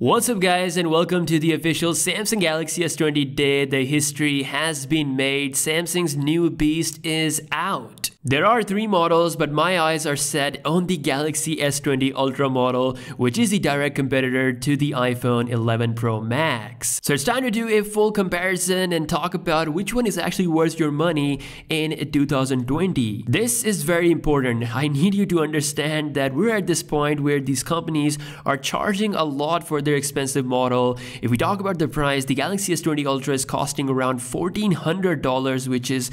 What's up guys, and welcome to the official Samsung Galaxy S20 day. The history has been made. Samsung's new beast is out. There are 3 models, but my eyes are set on the Galaxy S20 Ultra model, which is the direct competitor to the iPhone 11 Pro Max. So it's time to do a full comparison and talk about which one is actually worth your money in 2020. This is very important. I need you to understand that we're at this point where these companies are charging a lot for their expensive model. If we talk about the price, the Galaxy S20 Ultra is costing around $1,400, which is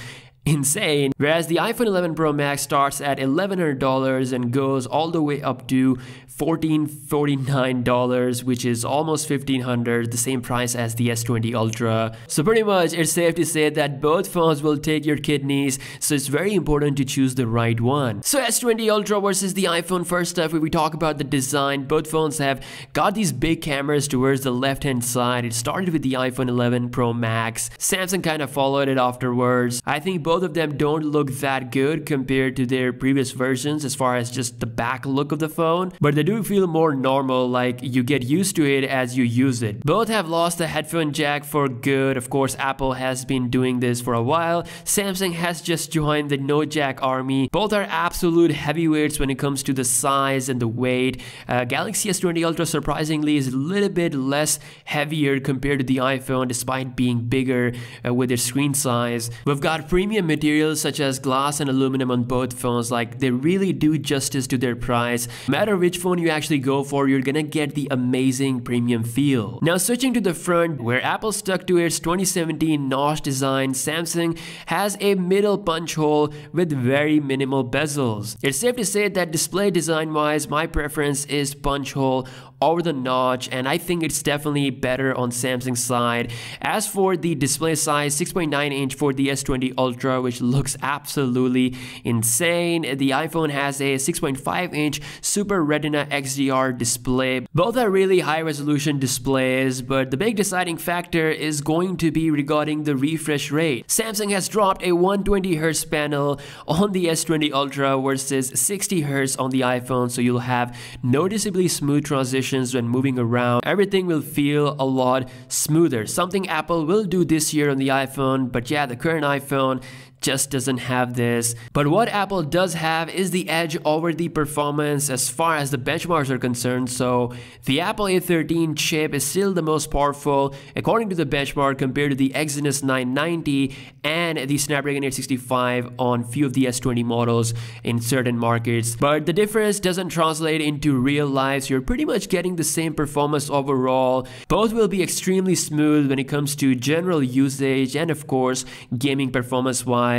insane, whereas the iPhone 11 Pro Max starts at $1,100 and goes all the way up to $1,449, which is almost $1,500, the same price as the S20 Ultra. So pretty much it's safe to say that both phones will take your kidneys, so it's very important to choose the right one. So S20 Ultra versus the iPhone. First up, if we talk about the design, both phones have got these big cameras towards the left hand side. It started with the iPhone 11 Pro Max. Samsung kind of followed it afterwards. I think both of them don't look that good compared to their previous versions as far as just the back look of the phone, but they do feel more normal, like you get used to it as you use it. Both have lost the headphone jack for good. Of course, Apple has been doing this for a while. Samsung has just joined the no jack army. Both are absolute heavyweights when it comes to the size and the weight. Galaxy S20 Ultra surprisingly is a little bit less heavier compared to the iPhone despite being bigger with their screen size. We've got premium materials such as glass and aluminum on both phones. Like, they really do justice to their price. No matter which phone you actually go for, you're gonna get the amazing premium feel. Now switching to the front, where Apple stuck to its 2017 notch design, Samsung has a middle punch hole with very minimal bezels. It's safe to say that display design wise, my preference is punch hole over the notch, and I think it's definitely better on Samsung's side. As for the display size, 6.9 inch for the S20 Ultra, which looks absolutely insane. The iPhone has a 6.5 inch Super Retina XDR display. Both are really high resolution displays, but the big deciding factor is going to be regarding the refresh rate. Samsung has dropped a 120Hz panel on the S20 Ultra versus 60Hz on the iPhone, so you'll have noticeably smooth transitions when moving around. Everything will feel a lot smoother, something Apple will do this year on the iPhone, but yeah, the current iPhone just doesn't have this. But what Apple does have is the edge over the performance as far as the benchmarks are concerned. So the Apple A13 chip is still the most powerful according to the benchmark compared to the Exynos 990 and the Snapdragon 865 on few of the S20 models in certain markets. But the difference doesn't translate into real life, so you're pretty much getting the same performance overall. Both will be extremely smooth when it comes to general usage and of course gaming performance wise.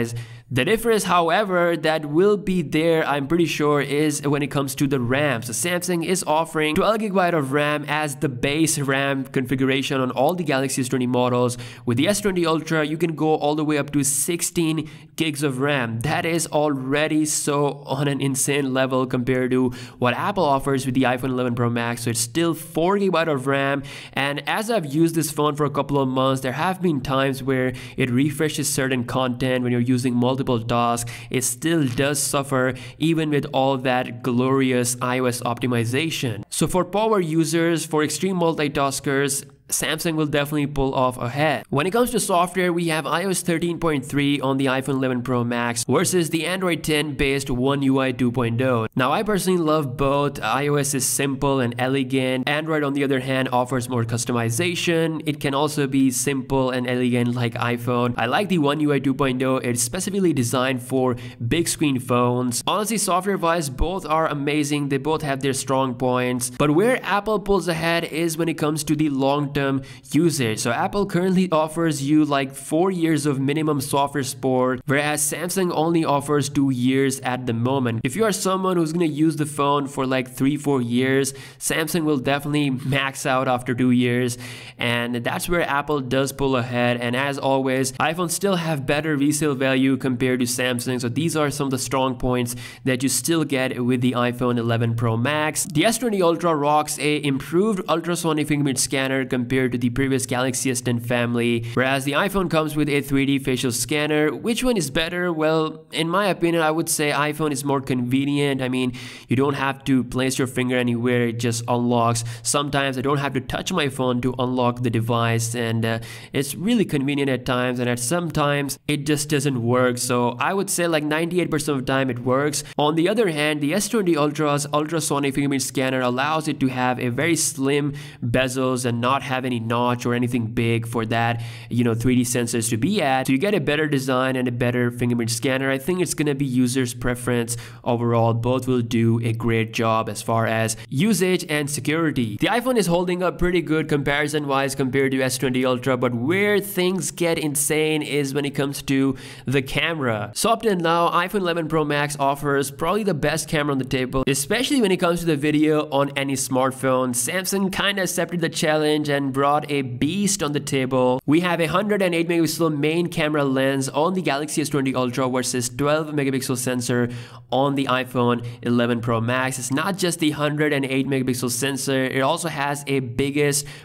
The difference, however, that will be there, I'm pretty sure, is when it comes to the RAM. So Samsung is offering 12GB of RAM as the base RAM configuration on all the Galaxy S20 models. With the S20 Ultra, you can go all the way up to 16 gigs of RAM. That is already so on an insane level compared to what Apple offers with the iPhone 11 Pro Max. So it's still 4GB of RAM. And as I've used this phone for a couple of months, there have been times where it refreshes certain content when you're using multiple tasks. It still does suffer even with all that glorious iOS optimization. So for power users, for extreme multitaskers, Samsung will definitely pull off ahead. When it comes to software, we have iOS 13.3 on the iPhone 11 Pro Max versus the Android 10 based One UI 2.0. Now I personally love both. iOS is simple and elegant. Android on the other hand offers more customization. It can also be simple and elegant like iPhone. I like the One UI 2.0. It's specifically designed for big screen phones. Honestly, software wise, both are amazing. They both have their strong points. But where Apple pulls ahead is when it comes to the long-term usage. So Apple currently offers you like 4 years of minimum software support, whereas Samsung only offers 2 years at the moment. If you are someone who's going to use the phone for like 3-4 years, Samsung will definitely max out after 2 years, and that's where Apple does pull ahead. And as always, iPhones still have better resale value compared to Samsung, so these are some of the strong points that you still get with the iPhone 11 Pro Max. The S20 Ultra rocks a improved ultrasonic fingerprint scanner compared compared to the previous Galaxy S10 family, whereas the iPhone comes with a 3D facial scanner. Which one is better? Well, in my opinion, I would say iPhone is more convenient. I mean, you don't have to place your finger anywhere, it just unlocks. Sometimes I don't have to touch my phone to unlock the device, and it's really convenient at times, and at some times it just doesn't work. So I would say like 98% of the time it works. On the other hand, the S20 Ultra's ultrasonic fingerprint scanner allows it to have a very slim bezels and not have any notch or anything big for that, 3D sensors to be at. So you get a better design and a better fingerprint scanner. I think it's gonna be user's preference. Overall, both will do a great job as far as usage and security. The iPhone is holding up pretty good comparison wise compared to S20 Ultra, but where things get insane is when it comes to the camera. So up till now, iPhone 11 Pro Max offers probably the best camera on the table, especially when it comes to the video on any smartphone. Samsung kinda accepted the challenge and brought a beast on the table. We have a 108 megapixel main camera lens on the Galaxy S20 Ultra versus 12 megapixel sensor on the iPhone 11 Pro Max. It's not just the 108 megapixel sensor, it also has a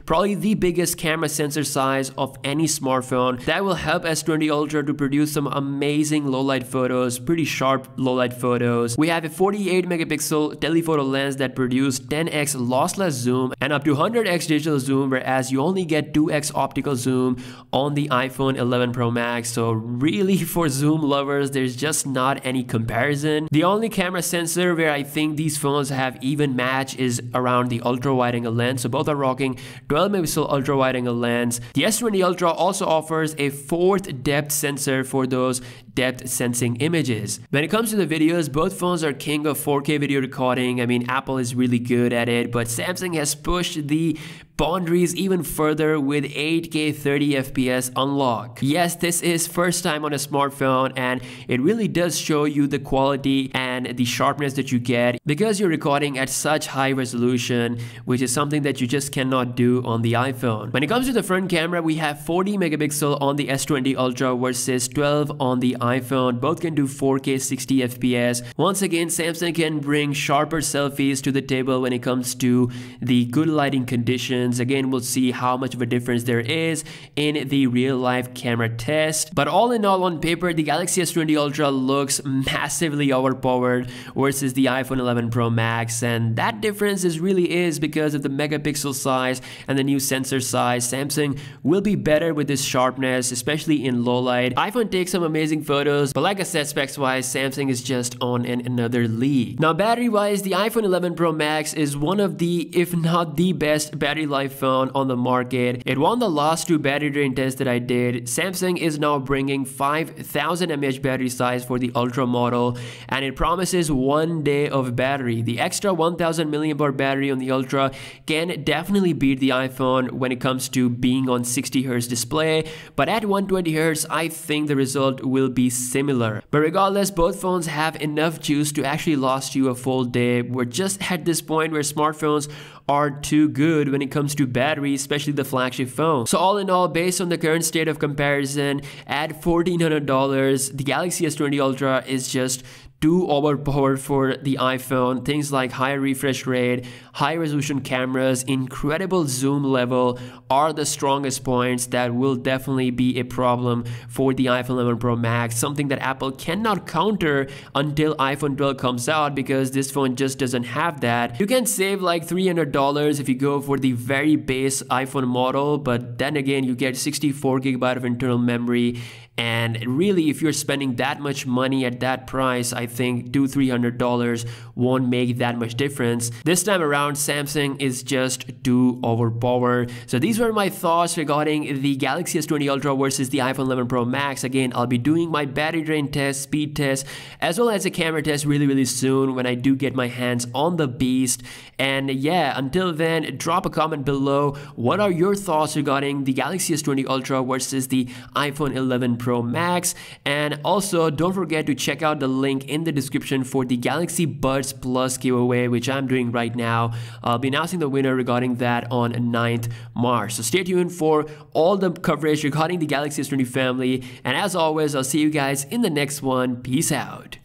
probably the biggest camera sensor size of any smartphone. That will help S20 Ultra to produce some amazing low light photos, pretty sharp low light photos. We have a 48 megapixel telephoto lens that produces 10x lossless zoom and up to 100x digital zoom, whereas you only get 2x optical zoom on the iPhone 11 Pro Max. So really, for zoom lovers, there's just not any comparison. The only camera sensor where I think these phones have even match is around the ultra wide angle lens. So both are rocking 12 megapixel ultra wide angle lens. The S20 Ultra also offers a fourth depth sensor for those depth sensing images. When it comes to the videos, both phones are king of 4K video recording. I mean, Apple is really good at it, but Samsung has pushed the boundaries even further with 8K 30 FPS unlock. Yes, this is first time on a smartphone, and it really does show you the quality and the sharpness that you get because you're recording at such high resolution, which is something that you just cannot do on the iPhone. When it comes to the front camera, we have 40 megapixel on the S20 Ultra versus 12 on the iPhone. Both can do 4K 60 FPS. Once again, Samsung can bring sharper selfies to the table when it comes to the good lighting conditions. Again, we'll see how much of a difference there is in the real life camera test. But all in all, on paper, the Galaxy S20 Ultra looks massively overpowered versus the iPhone 11 Pro Max, and that difference really is because of the megapixel size and the new sensor size. Samsung will be better with this sharpness, especially in low light. iPhone takes some amazing photos, but like I said, specs wise, Samsung is just on another league. Now, battery wise, the iPhone 11 Pro Max is one of the, if not the best battery life phone on the market. It won the last two battery drain tests that I did. Samsung is now bringing 5000 mAh battery size for the Ultra model, and it promises 1 day of battery. The extra 1000 mAh battery on the Ultra can definitely beat the iPhone when it comes to being on 60Hz display, but at 120Hz, I think the result will be similar. But regardless, both phones have enough juice to actually last you a full day. We're just at this point where smartphones are too good when it comes to battery, especially the flagship phone. So all in all, based on the current state of comparison, at $1,400, the Galaxy S20 Ultra is just too overpowered for the iPhone. Things like high refresh rate, high resolution cameras, incredible zoom level are the strongest points that will definitely be a problem for the iPhone 11 Pro Max, something that Apple cannot counter until iPhone 12 comes out because this phone just doesn't have that. You can save like $300 if you go for the very base iPhone model, but then again, you get 64GB of internal memory. And really, if you're spending that much money at that price, I think $200-300 won't make that much difference. This time around, Samsung is just too overpowered. So these were my thoughts regarding the Galaxy S20 Ultra versus the iPhone 11 Pro Max. Again, I'll be doing my battery drain test, speed test, as well as a camera test really soon when I do get my hands on the beast. And yeah, until then, drop a comment below. What are your thoughts regarding the Galaxy S20 Ultra versus the iPhone 11 Pro Max? And also, don't forget to check out the link in the description for the Galaxy Buds Plus giveaway, which I'm doing right now. I'll be announcing the winner regarding that on 9th March. So stay tuned for all the coverage regarding the Galaxy S20 family. And as always, I'll see you guys in the next one. Peace out.